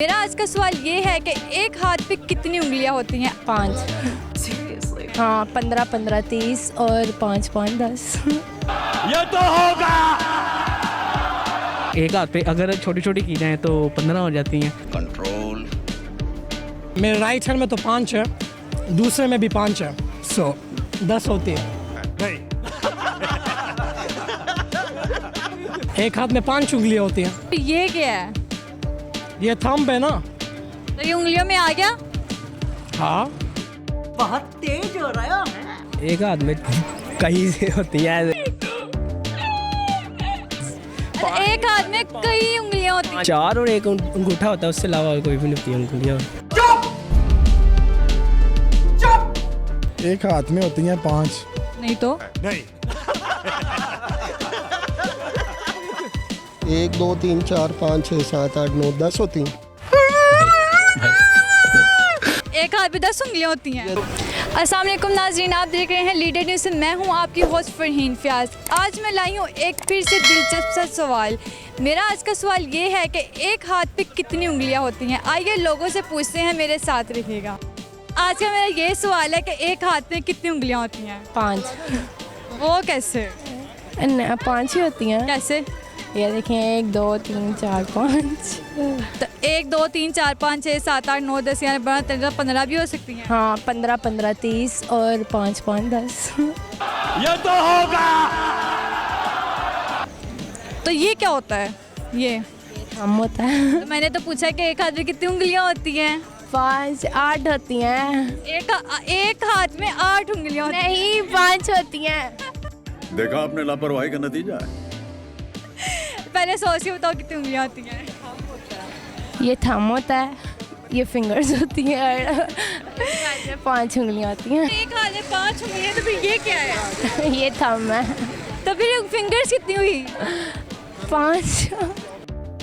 मेरा आज का सवाल ये है कि एक हाथ पे कितनी उंगलियां होती हैं? 5। हाँ 15, 15, 30 और 5, 5, 10। ये तो होगा। एक हाथ पे अगर छोटी छोटी की जाए तो 15 हो जाती हैं। कंट्रोल। मेरे राइट हैंड में तो 5 है, दूसरे में भी 5 है, 10 होती है। एक हाथ में 5 उंगलियां होती हैं। तो ये क्या है? ये थंब है ना? तो ये उंगलियों में आ गया? हाँ। बहुत तेज हो रहा है। एक हाथ में कई से होती है। एक हाथ में कई उंगलियां होती हैं। 4 और एक अंगूठा होता है, उससे अलावा कोई भी नहीं होती उंगलियां। एक हाथ में होती हैं 5। नहीं तो? नहीं। 1, 2, 3, 4, 5, 6, 7, 8, 9, 10 होती हैं। एक हाथ पे 10 उंगलियां होती हैं। अस्सलाम वालेकुम नाज़रीन, आप देख रहे हैं लीडर न्यूज़ से। मैं हूं आपकी होस्ट फरहीन फ़याज़। आज मैं लाई हूं एक फिर से दिलचस्प सा सवाल। मेरा आज का सवाल ये है कि एक हाथ पे कितनी उंगलियां होती हैं? आइए लोगों से पूछते हैं, मेरे साथ रहिएगा। आज का मेरा ये सवाल है कि एक हाथ में कितनी उंगलियां होती हैं? 5। वो कैसे? 5 ही होती हैं। कैसे? ये देखें 1, 2, 3, 4, 5। तो 1, 2, 3, 4, 5, 6, 7, 8, 9, 10, 11, 12, 13, 15 भी हो सकती हैं। हाँ 15, 15, 30 और 5, 5, 10। ये तो होगा। तो ये क्या होता है? ये हम होता है। तो मैंने तो पूछा कि एक हाथ में कितनी उंगलियां होती हैं? 5, 8 होती हैं। एक हाथ में 8 उंगलियां होती हैं। नहीं 5 होती हैं। देखा आपने लापरवाही का नतीजा है। पहले सोच के बताओ कितनी उंगलियां होती हैं? ये थंब होता है, ये फिंगर्स होती हैं और 5 उंगलियां होती हैं। एक हाथ में 5 उंगलियां, तो फिर ये क्या है? ये थंब है। तो फिर फिंगर्स कितनी हुई? 5।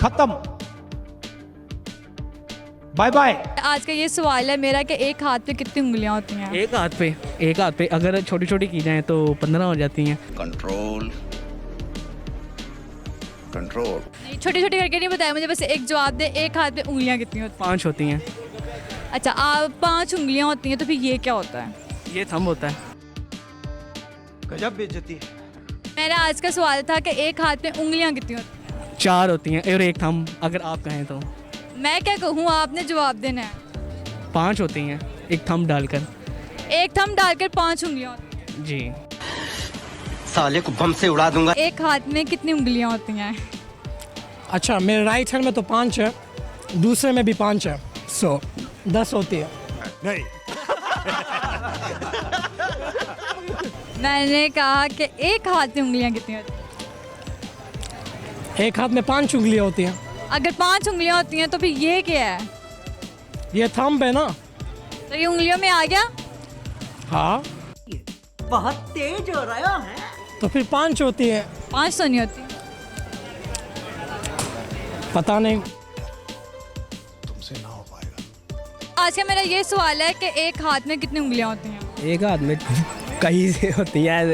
खत्म। Bye bye. आज का ये सवाल है मेरा कि एक हाथ पे कितनी उंगलियां होती हैं? एक हाथ पे अगर छोटी छोटी की जाए तो 15 हो जाती हैं। कंट्रोल। कंट्रोल। नहीं, छोटी छोटी करके नहीं बताया मुझे, बस एक जवाब दे। एक हाथ पे उंगलियां कितनी होती 5 होती हैं। हैं? अच्छा, 5 उंगलियां होती हैं, तो फिर ये क्या होता है? ये थंब होता है। गजब बेइज्जती है। मेरा आज का सवाल था कि एक हाथ में उंगलियां कितनी होती हैं? 4 होती हैं और एक थंब, अगर आप कहें तो। मैं क्या कहूँ, आपने जवाब देना है। 5 होती हैं एक थंब डालकर। एक थंब डालकर 5 उंगलियां होती हैं। जी। साले को बम से उड़ा दूंगा। एक हाथ में कितनी उंगलियां होती हैं? अच्छा, मेरे राइट हैंड में तो 5 है, दूसरे में भी 5 है, 10 होती है। नहीं। मैंने कहा कि एक हाथ में उंगलियां कितनी होती हैं? एक हाथ में 5 उंगलियां होती हैं। अगर 5 उंगलियां होती हैं तो फिर ये क्या है? ये थंब है ना? तो ये उंगलियों में आ गया? हाँ। बहुत तेज हो रहा है। तो फिर 5 होती है। 5 तो नहीं होती। पता नहीं। आज का मेरा ये सवाल है कि एक हाथ में कितनी उंगलियां होती हैं? एक हाथ में कई से होती हैं।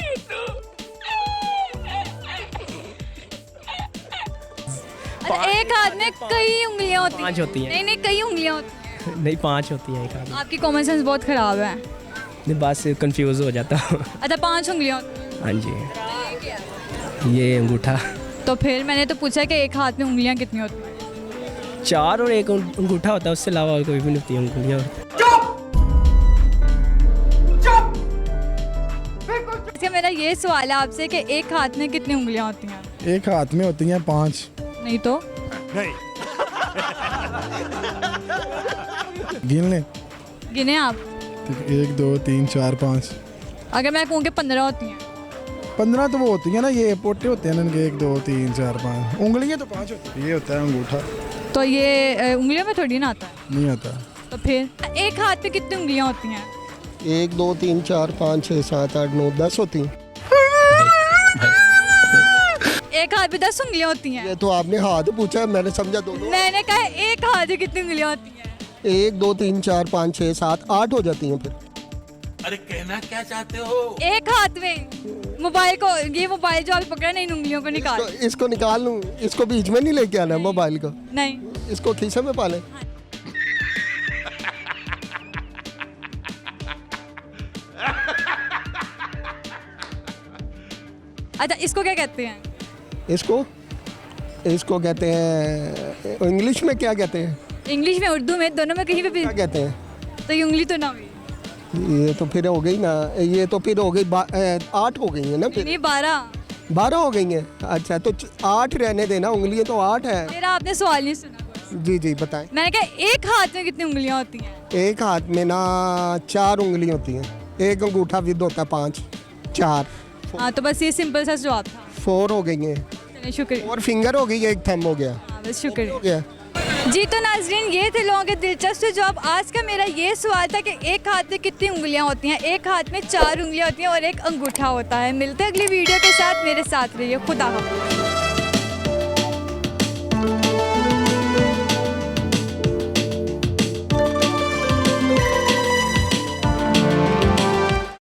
अच्छा, एक हाथ में कई उंगलियां होती हैं? 5 होती हैं। नहीं नहीं, कई उंगलियां होती हैं। नहीं 5 होती हैं एक हाथ में। आपकी कॉमन सेंस बहुत खराब है। नहीं, बस कंफ्यूज हो जाता हूँ। अच्छा, 5 उंगलियां होती हैं। हाँ जी, ये अंगूठा। तो फिर मैंने तो पूछा कि एक हाथ में उंगलियां कितनी होती हैं? 4 और एक अंगूठा होता है, उससे अलावा कोई भी नहीं होती उंगलियां। अच्छा, मेरा ये सवाल है आपसे कि एक हाथ में कितनी उंगलियां होती हैं? एक हाथ में होती हैं 5। नहीं तो? नहीं। गिन ले। गिने आप। 1, 2, 3, 4, 5। अगर मैं कहूँ कि 15 होती हैं? 15 तो वो होती हैं ना, ये पोटे होते हैं ना इनके। 1, 2, 3, 4, 5 उंगलियां तो 5 होती हैं। ये होता है अंगूठा। तो ये उंगलियों में थोड़ी ना आता है। नहीं आता। तो फिर एक हाथ पे कितनी उंगलियां होती हैं? 1, 2, 3, 4, 5, 6, 7, 8, 9, 10 होती हैं। एक हाथ पे 10 उंगलियां होती हैं। ये तो आपने हाथ पूछा, मैंने समझा दोनों। मैंने कहा एक हाथ में कितनी उंगलियां होती हैं? 1, 2, 3, 4, 5, 6, 7, 8 हो जाती हैं फिर। अरे कहना क्या चाहते हो? एक हाथ में मोबाइल को, ये मोबाइल जो आप पकड़ा नहीं, इन उंगलियों को निकाल। इसको निकाल लूँ, इसको बीच में नहीं लेके आना मोबाइल को, नहीं, इसको खीसे में पाले। अच्छा, इसको क्या कहते हैं? इसको कहते हैं, इंग्लिश में क्या कहते हैं? इंग्लिश में, उर्दू में, दोनों में कहीं पे भी? क्या कहते हैं? तो ये उंगली तो ना हुई। ये तो फिर हो गई ना, ये तो फिर हो गई 8 हो गई है ना, फिर नहीं 12। 12 हो गई हैं। अच्छा तो 8 रहने देना, उंगलियां तो 8 है। मेरा आपने सवाल नहीं सुना। जी जी बताएं। मैंने कहा एक हाथ में कितनी उंगलियां होती हैं? एक हाथ में ना 4 उंगली होती हैं, एक अंगूठा विद होता है 5, 4। हाँ, तो बस ये सिंपल सा जवाब था। 4 हो गई हैं, चलिए शुक्रिया। और फिंगर हो गई, एक थंब हो गया। हाँ, बस शुक्रिया। हो गया। जी तो नाजरीन, ये थे लोगों के दिलचस्प जवाब। आज का मेरा ये सवाल था कि एक हाथ में कितनी उंगलियां होती हैं? एक हाथ में 4 उंगलियां होती हैं और एक अंगूठा होता है। मिलते हैं अगली वीडियो के साथ, मेरे साथ रहिए। खुदा हाफ़िज़।